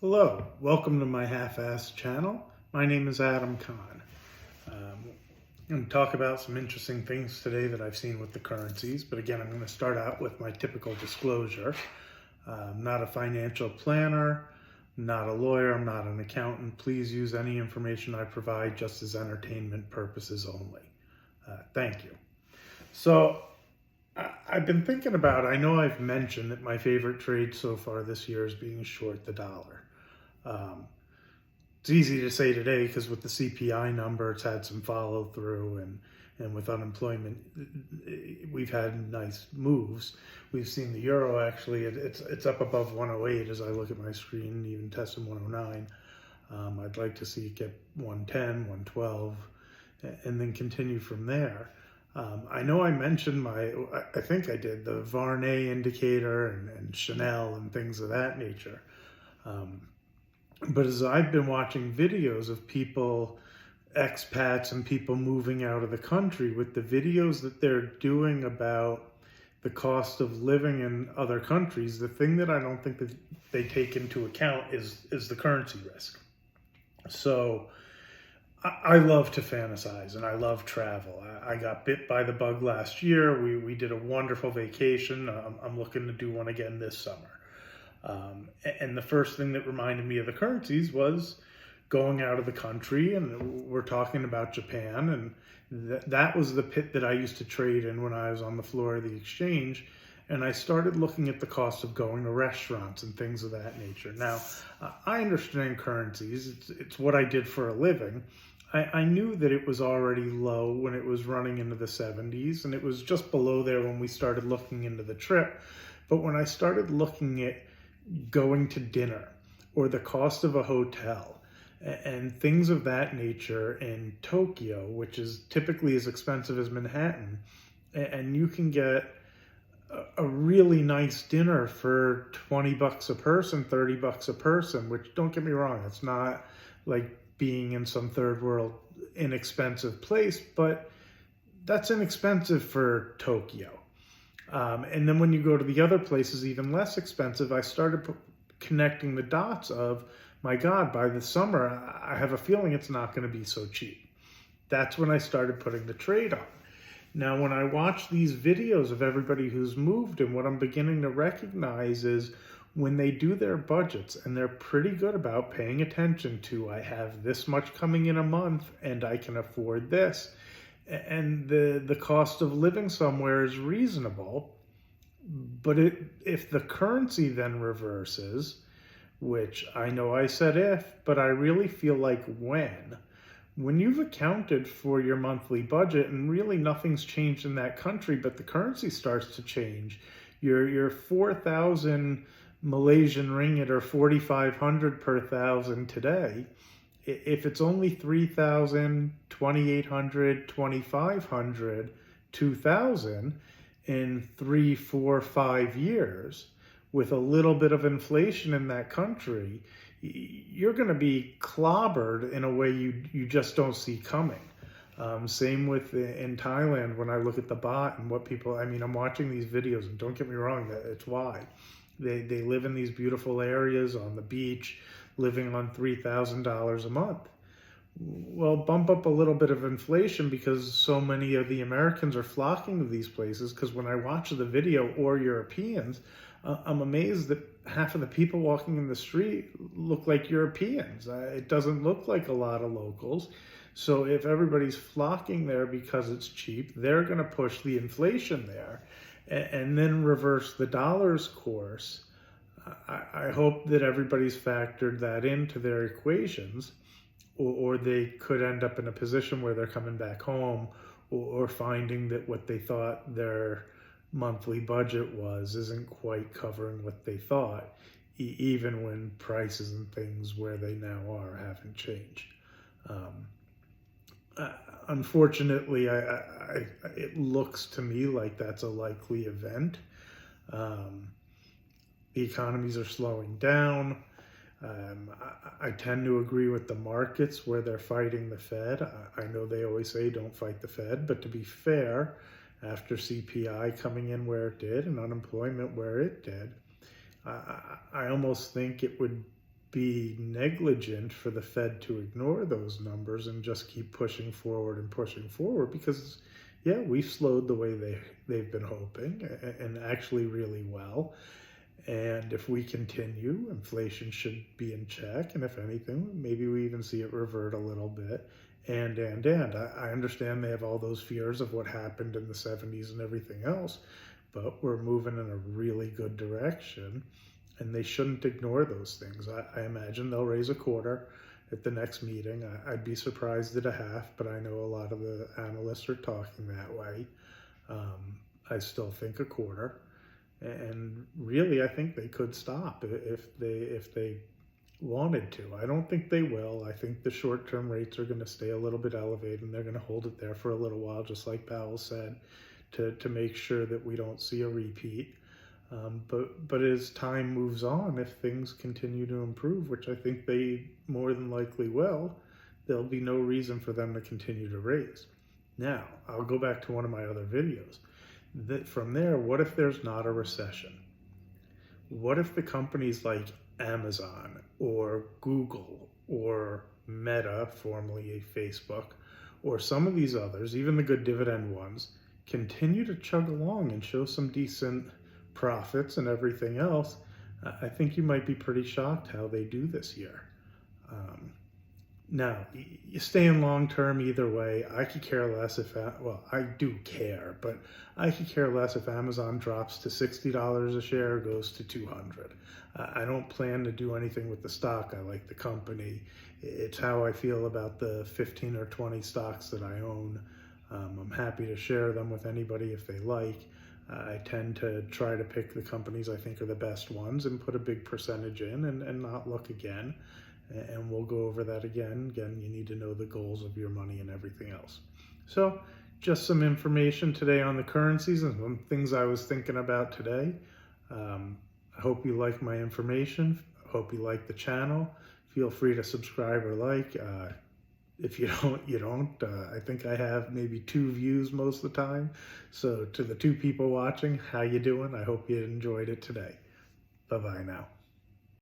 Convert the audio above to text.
Hello, welcome to my half-assed channel. My name is Adam Kahn. I'm going to talk about some interesting things today that I've seen with the currencies, but again, I'm going to start out with my typical disclosure. I'm not a financial planner, not a lawyer, I'm not an accountant. Please use any information I provide just as entertainment purposes only. Thank you. So, I've been thinking about, I know I've mentioned that my favorite trade so far this year is being short the dollar. It's easy to say today because with the CPI number, it's had some follow through, and with unemployment, we've had nice moves. We've seen the euro actually, it's up above 108 as I look at my screen, even testing 109. I'd like to see it get 110, 112, and then continue from there. I know I mentioned I think I did, the Varney indicator and Chanel and things of that nature. But as I've been watching videos of people, expats and people moving out of the country, with the videos that they're doing about the cost of living in other countries, the thing that I don't think that they take into account is the currency risk. So I love to fantasize and I love travel. I got bit by the bug last year. We did a wonderful vacation. I'm looking to do one again this summer. And the first thing that reminded me of the currencies was going out of the country, and we're talking about Japan, and that was the pit that I used to trade in when I was on the floor of the exchange, and I started looking at the cost of going to restaurants and things of that nature. Now, I understand currencies. It's what I did for a living. I knew that it was already low when it was running into the 70s, and it was just below there when we started looking into the trip. But when I started looking at going to dinner or the cost of a hotel and things of that nature in Tokyo, which is typically as expensive as Manhattan, and you can get a really nice dinner for 20 bucks a person, 30 bucks a person, which, don't get me wrong, it's not like being in some third world inexpensive place, but that's inexpensive for Tokyo. And then when you go to the other places, even less expensive, I started connecting the dots of, my God, by the summer, I have a feeling it's not going to be so cheap. That's when I started putting the trade on. Now, when I watch these videos of everybody who's moved, and what I'm beginning to recognize is when they do their budgets, and they're pretty good about paying attention to, I have this much coming in a month, and I can afford this, and the cost of living somewhere is reasonable, but if the currency then reverses, which I know I said if, but I really feel like when you've accounted for your monthly budget and really nothing's changed in that country, but the currency starts to change, your 4,000 Malaysian ringgit or 4,500 per thousand today, if it's only 3,000, 2,800, 2,500, 2,000 in 3, 4, 5 years, with a little bit of inflation in that country, you're going to be clobbered in a way you just don't see coming. Same with in Thailand, when I look at the baht and what people, I'm watching these videos, and don't get me wrong, it's why. They live in these beautiful areas on the beach, living on $3,000 a month. Well, bump up a little bit of inflation because so many of the Americans are flocking to these places, because when I watch the video, or Europeans, I'm amazed that half of the people walking in the street look like Europeans. It doesn't look like a lot of locals. So if everybody's flocking there because it's cheap, they're going to push the inflation there and then reverse the dollar's course. I hope that everybody's factored that into their equations, or they could end up in a position where they're coming back home or finding that what they thought their monthly budget isn't quite covering what they thought, even when prices and things where they now are haven't changed. Unfortunately, it looks to me like that's a likely event. The economies are slowing down. I tend to agree with the markets where they're fighting the Fed. I know they always say don't fight the Fed, but to be fair, after CPI coming in where it did and unemployment where it did, I almost think it would be negligent for the Fed to ignore those numbers and just keep pushing forward because, yeah, we've slowed the way they've been hoping, and actually really well. And if we continue, inflation should be in check. And if anything, maybe we even see it revert a little bit. And I understand they have all those fears of what happened in the 70s and everything else, but we're moving in a really good direction, and they shouldn't ignore those things. I imagine they'll raise a quarter at the next meeting. I'd be surprised at a half, but I know a lot of the analysts are talking that way. I still think a quarter. And really, I think they could stop if they wanted to. I don't think they will. I think the short-term rates are going to stay a little bit elevated, and they're going to hold it there for a little while, just like Powell said, to make sure that we don't see a repeat. But as time moves on, if things continue to improve, which I think they more than likely will, there'll be no reason for them to continue to raise. Now, I'll go back to one of my other videos. From there, what if there's not a recession? What if the companies like Amazon or Google or Meta, formerly a Facebook, or some of these others, even the good dividend ones, continue to chug along and show some decent profits and everything else? I think you might be pretty shocked how they do this year. Now, you stay in long term either way. I could care less if, well, I do care, but I could care less if Amazon drops to $60 a share or goes to $200. I don't plan to do anything with the stock. I like the company. It's how I feel about the 15 or 20 stocks that I own. I'm happy to share them with anybody if they like. I tend to try to pick the companies I think are the best ones and put a big percentage in and not look again. And we'll go over that again. Again, you need to know the goals of your money and everything else. So just some information today on the currencies and some things I was thinking about today. I hope you like my information. I hope you like the channel. Feel free to subscribe or like. If you don't, you don't. I think I have maybe 2 views most of the time. So to the 2 people watching, how you doing? I hope you enjoyed it today. Bye-bye now.